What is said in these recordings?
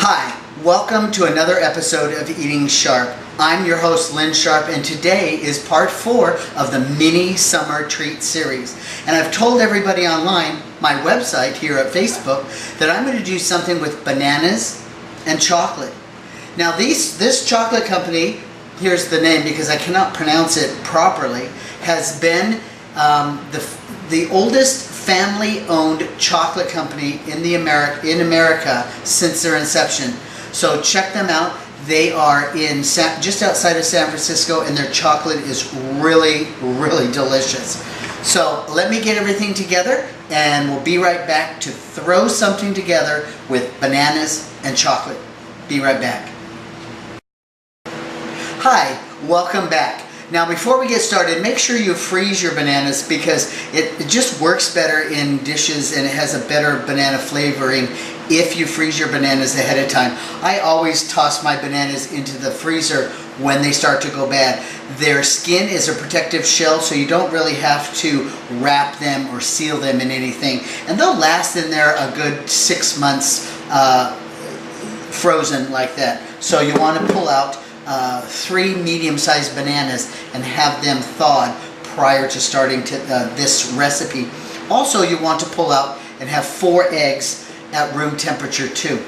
Hi, welcome to another episode of Eating Sharp. I'm your host, Lynn Sharp, and today is part 4 of the mini summer treat series. And I've told everybody online, my website here at Facebook, that I'm going to do something with bananas and chocolate. Now this chocolate company, here's the name because I cannot pronounce it properly, has been the oldest family-owned chocolate company in America since their inception. So check them out. They are in just outside of San Francisco, and their chocolate is really, really delicious. So let me get everything together, and we'll be right back to throw something together with bananas and chocolate. Be right back. Hi, welcome back. Now before we get started, make sure you freeze your bananas because it just works better in dishes and it has a better banana flavoring if you freeze your bananas ahead of time. I always toss my bananas into the freezer when they start to go bad. Their skin is a protective shell, so you don't really have to wrap them or seal them in anything. And they'll last in there a good 6 months frozen like that. So you want to pull out 3 medium-sized bananas and have them thawed prior to starting this recipe. Also, you want to pull out and have 4 eggs at room temperature too.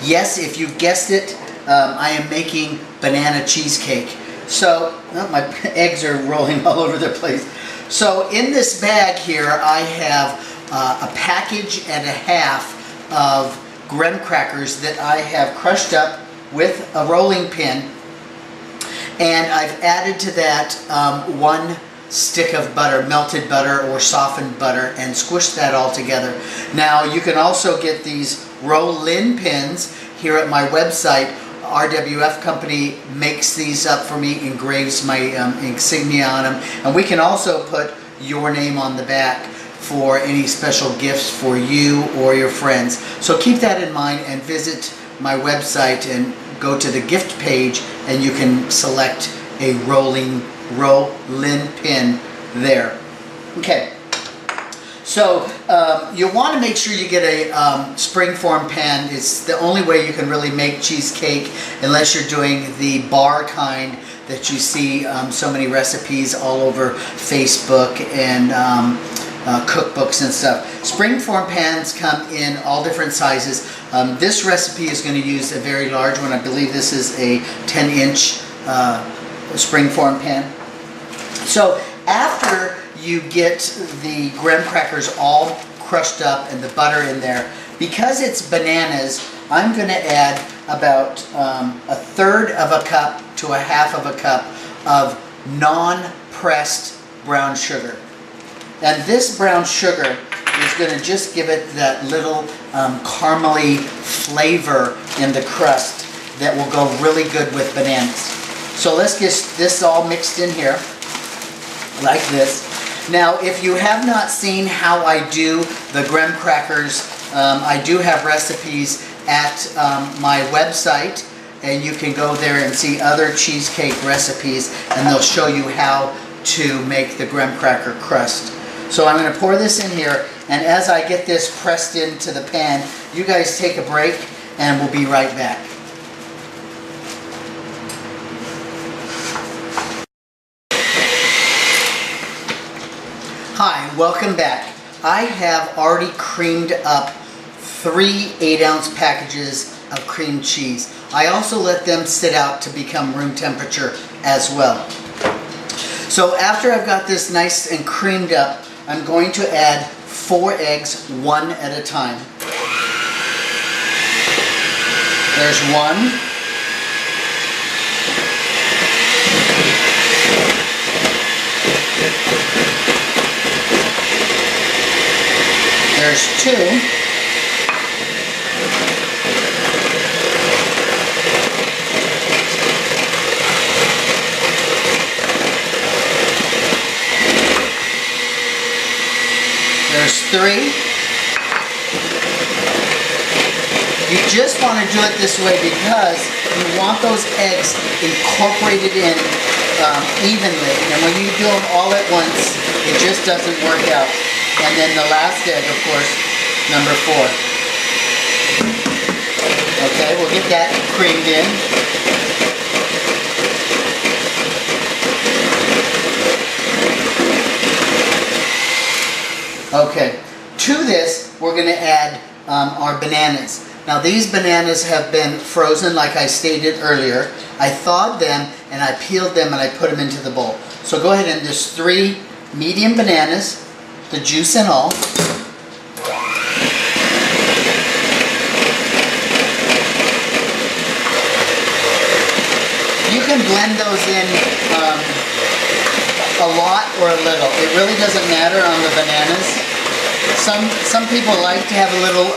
Yes, if you've guessed it, I am making banana cheesecake. So, my eggs are rolling all over the place. So in this bag here, I have a package and a half of graham crackers that I have crushed up with a rolling pin, and I've added to that 1 stick of butter, melted butter or softened butter, and squished that all together. Now you can also get these roll-in pins here at my website. RWF company makes these up for me, engraves my insignia on them, and we can also put your name on the back for any special gifts for you or your friends. So keep that in mind and visit my website and go to the gift page, and you can select a roll-in pin there. Okay, so you want to make sure you get a springform pan. It's the only way you can really make cheesecake unless you're doing the bar kind that you see so many recipes all over Facebook and cookbooks and stuff. Springform pans come in all different sizes. This recipe is going to use a very large one. I believe this is a 10-inch springform pan. So after you get the graham crackers all crushed up and the butter in there, because it's bananas, I'm going to add about 1/3 of a cup to a 1/2 of a cup of non-pressed brown sugar. And this brown sugar is going to just give it that little caramely flavor in the crust that will go really good with bananas. So let's get this all mixed in here like this. Now if you have not seen how I do the graham crackers, I do have recipes at my website, and you can go there and see other cheesecake recipes, and they'll show you how to make the graham cracker crust. So I'm going to pour this in here, and as I get this pressed into the pan, you guys take a break and we'll be right back. Hi, welcome back. I have already creamed up 3 8-ounce packages of cream cheese. I also let them sit out to become room temperature as well. So after I've got this nice and creamed up, I'm going to add 4 eggs, 1 at a time. There's 1. There's 2. There's 3. You just want to do it this way because you want those eggs incorporated in evenly. And when you do them all at once, it just doesn't work out. And then the last egg, of course, number 4. Okay, we'll get that creamed in. Okay, to this we're going to add our bananas. Now these bananas have been frozen like I stated earlier. I thawed them and I peeled them and I put them into the bowl. So go ahead and there's 3 medium bananas, the juice and all. You can blend those in a lot or a little. It really doesn't matter on the bananas. Some people like to have a little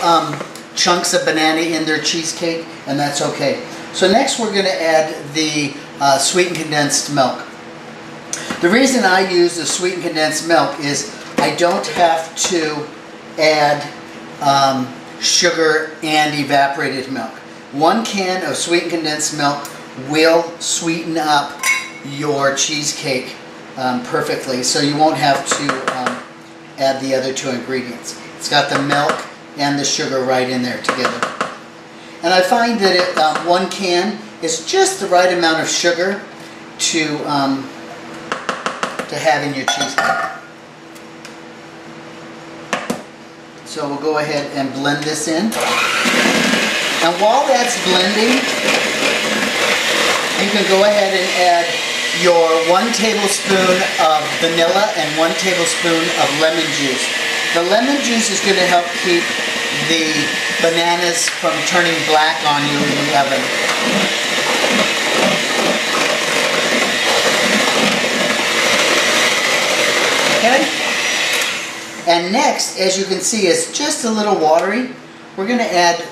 chunks of banana in their cheesecake, and that's okay. So next we're going to add the sweetened condensed milk. The reason I use the sweetened condensed milk is I don't have to add sugar and evaporated milk. 1 can of sweetened condensed milk will sweeten up your cheesecake perfectly, so you won't have to add the other 2 ingredients. It's got the milk and the sugar right in there together. And I find that 1 can is just the right amount of sugar to have in your cheesecake. So we'll go ahead and blend this in. And while that's blending, you can go ahead and add your 1 tablespoon of vanilla and 1 tablespoon of lemon juice. The lemon juice is going to help keep the bananas from turning black on you in the oven. Okay? And next, as you can see, it's just a little watery. We're going to add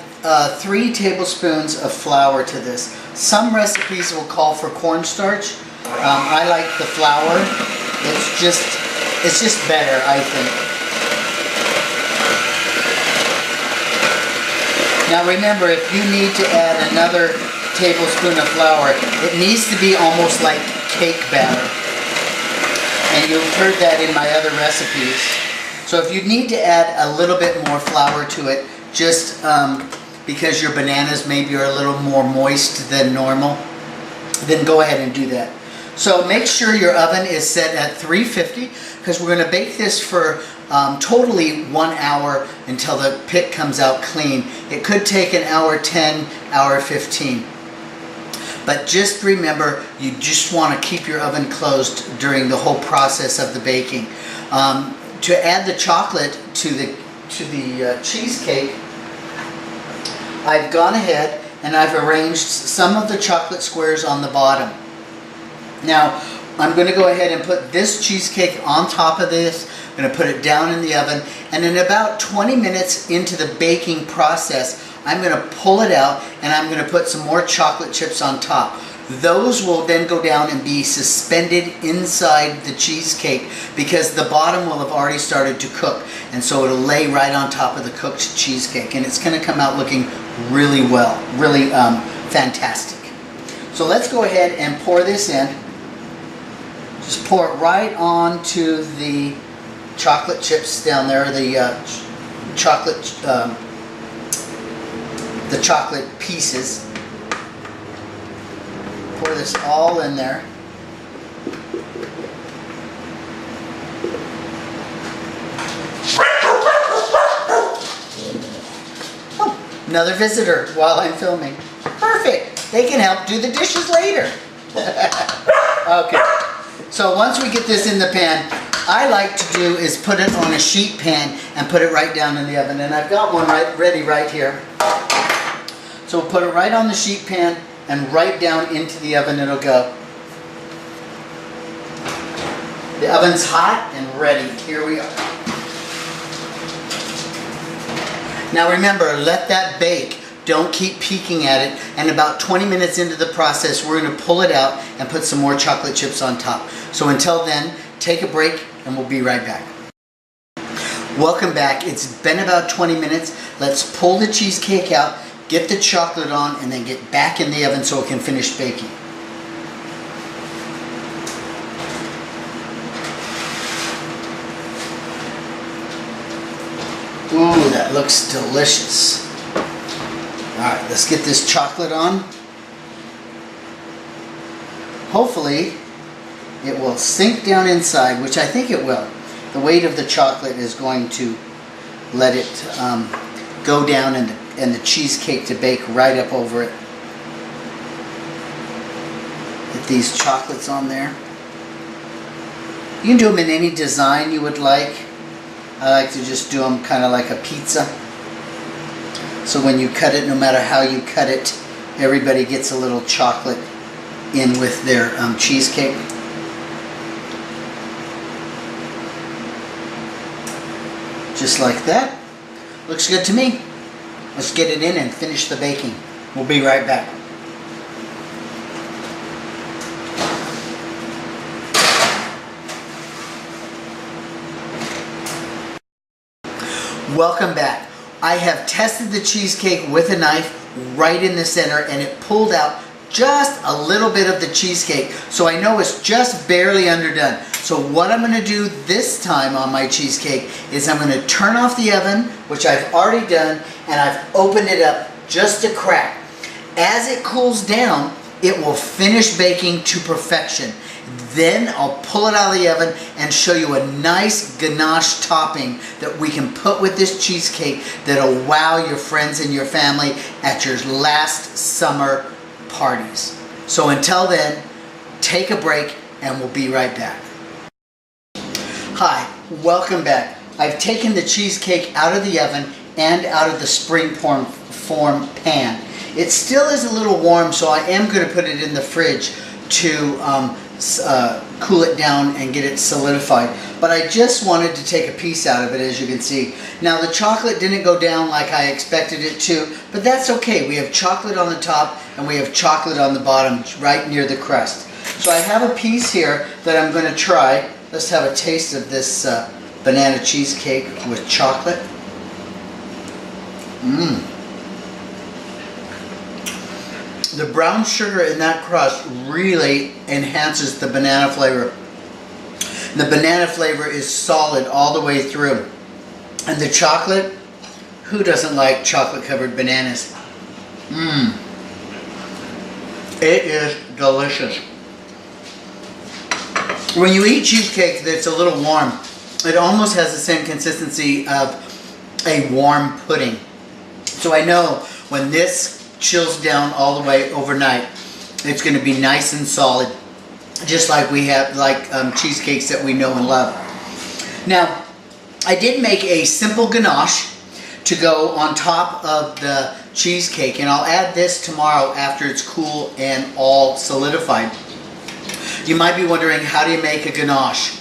3 tablespoons of flour to this. Some recipes will call for cornstarch. I like the flour. It's just better, I think. Now remember, if you need to add another tablespoon of flour, it needs to be almost like cake batter. And you've heard that in my other recipes. So if you need to add a little bit more flour to it, just because your bananas maybe are a little more moist than normal, then go ahead and do that. So make sure your oven is set at 350 because we're going to bake this for totally 1 hour until the pit comes out clean. It could take an hour 10, hour 15. But just remember, you just want to keep your oven closed during the whole process of the baking. To add the chocolate to the cheesecake, I've gone ahead and I've arranged some of the chocolate squares on the bottom. Now, I'm going to go ahead and put this cheesecake on top of this. I'm going to put it down in the oven, and in about 20 minutes into the baking process, I'm going to pull it out and I'm going to put some more chocolate chips on top. Those will then go down and be suspended inside the cheesecake because the bottom will have already started to cook, and so it'll lay right on top of the cooked cheesecake, and it's going to come out looking really well, really fantastic. So let's go ahead and pour this in. Just pour it right onto the chocolate chips down there, the chocolate pieces. Pour this all in there. Oh, another visitor while I'm filming. Perfect. They can help do the dishes later. Okay. So once we get this in the pan, I like to do is put it on a sheet pan and put it right down in the oven. And I've got one ready right here. So we'll put it right on the sheet pan and right down into the oven it'll go. The oven's hot and ready. Here we are. Now remember, let that bake. Don't keep peeking at it. And about 20 minutes into the process, we're going to pull it out and put some more chocolate chips on top. So until then, take a break and we'll be right back. Welcome back. It's been about 20 minutes. Let's pull the cheesecake out, get the chocolate on, and then get back in the oven so it can finish baking. Ooh, that looks delicious. Alright, let's get this chocolate on. Hopefully it will sink down inside, which I think it will. The weight of the chocolate is going to let it go down and the cheesecake to bake right up over it. Get these chocolates on there. You can do them in any design you would like. I like to just do them kind of like a pizza. So when you cut it, no matter how you cut it, everybody gets a little chocolate in with their cheesecake. Just like that. Looks good to me. Let's get it in and finish the baking. We'll be right back. Welcome back. I have tested the cheesecake with a knife right in the center, and it pulled out just a little bit of the cheesecake, so I know it's just barely underdone. So what I'm going to do this time on my cheesecake is I'm going to turn off the oven, which I've already done, and I've opened it up just a crack. As it cools down, it will finish baking to perfection. Then I'll pull it out of the oven and show you a nice ganache topping that we can put with this cheesecake that'll wow your friends and your family at your last summer parties. So until then, take a break and we'll be right back. Hi, welcome back. I've taken the cheesecake out of the oven and out of the springform pan. It still is a little warm, so I am going to put it in the fridge to cool it down and get it solidified. But I just wanted to take a piece out of it, as you can see. Now the chocolate didn't go down like I expected it to, but that's okay. We have chocolate on the top and we have chocolate on the bottom right near the crust. So I have a piece here that I'm going to try. Let's have a taste of this banana cheesecake with chocolate. The brown sugar in that crust really enhances the banana flavor. The banana flavor is solid all the way through. And the chocolate, who doesn't like chocolate covered bananas? It is delicious. When you eat cheesecake that's a little warm, it almost has the same consistency of a warm pudding. So I know when this chills down all the way overnight, it's going to be nice and solid, just like we have cheesecakes that we know and love. Now, I did make a simple ganache to go on top of the cheesecake, and I'll add this tomorrow after it's cool and all solidified. You might be wondering, how do you make a ganache?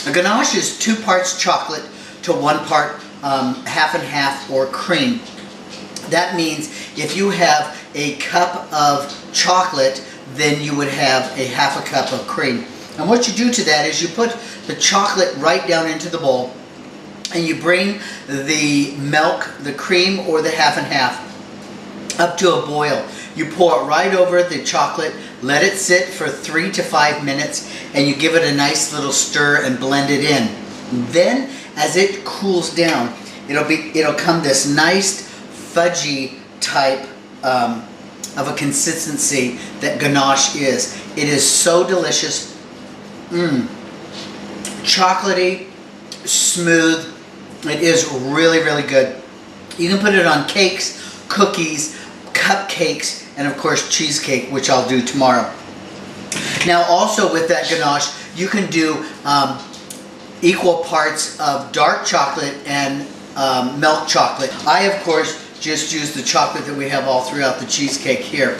A ganache is 2 parts chocolate to 1 part half and half or cream. That means if you have a cup of chocolate, then you would have a half a cup of cream. And what you do to that is you put the chocolate right down into the bowl, and you bring the milk, the cream, or the half and half up to a boil. You pour it right over the chocolate, let it sit for 3 to 5 minutes, and you give it a nice little stir and blend it in. Then, as it cools down, it'll come this nice fudgy type of a consistency that ganache is. It is so delicious. Chocolatey, smooth. It is really, really good. You can put it on cakes, cookies, cupcakes, and of course cheesecake, which I'll do tomorrow. Now also with that ganache, you can do equal parts of dark chocolate and milk chocolate. I, of course, just use the chocolate that we have all throughout the cheesecake here.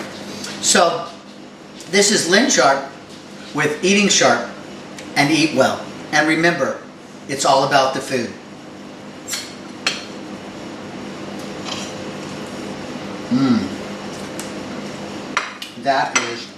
So, this is Lynn Sharp with Eating Sharp and Eat Well. And remember, it's all about the food. That is